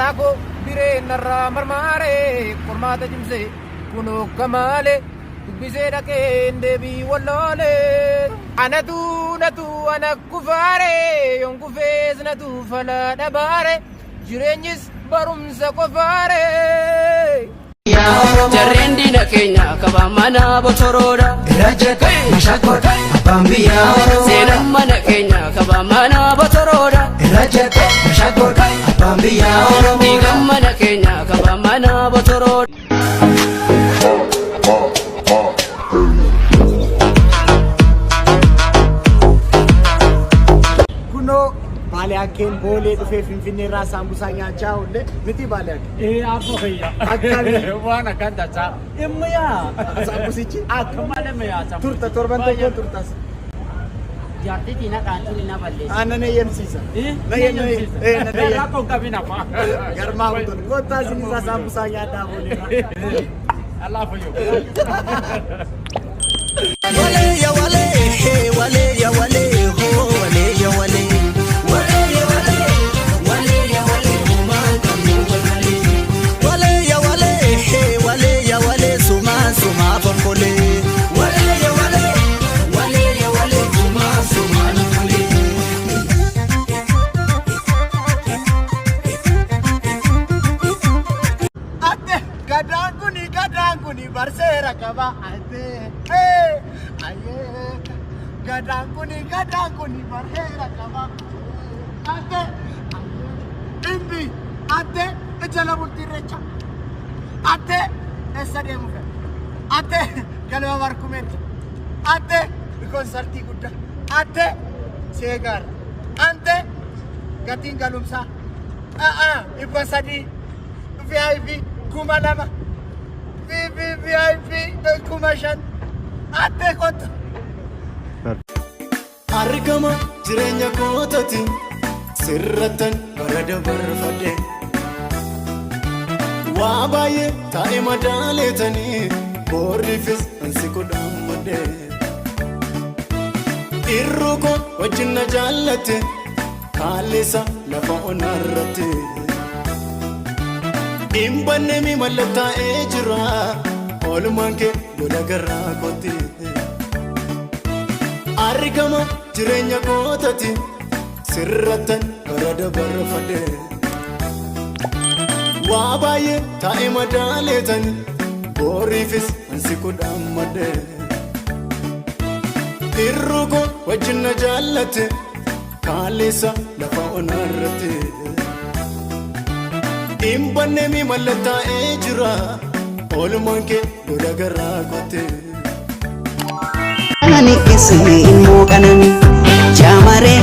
Garako bire narra marmare formata jimse kuno kamale bise dake ndebi wallole anatu ana kufare yon kufez natu fala dabare jirenyis barumsa kufare Jarendi na Kenya kabamana botoroda Rajaka mashakota abambia Sena mana Kenya kabamana botoroda Rajaka mashakota abambia Diga mana Kenya kabamana botoroda Kuno Baleaken bole dufe finfinne ra sambusa nyacha olle miti baleak apo khaya akali wana kanda cha emya sambusichi akamale me ya turta torbanto ko turtas yarti tina kanti na balle anane yemsisa na yemsisa na na ko kabina pa garma utun ko ta sinisa sambusa nyata bole Allah fayo wale ya wale wale ya wale ho wale ya wale Gadanguni barsera kaba ate hey aye gadanguni barsera kaba ate imbi ate ejala burtirecha ate esade muka ate galwa warkumenti ate konserti gudda ate segar ante gatin galumsa ibasadi VIP kumalama VIP kumashan ate kontu argama jirenya kootati sirratan barada barfade waa baye taa'e madaaletani boorifis ansikodhammade irruko wajjinna jaallate kaalisa lafa onarrate imbanne mi malata ejira olmanke gola garra kote argama jirenya kootati sirratan barada barfade waa baye taa'e madaaletani boorifis ansikodhammade irruko wajjinna jaallate kaalisa lafa onarrate imbanne mi malata ejira olmanke gola garra kote ani isni mo kanani jamare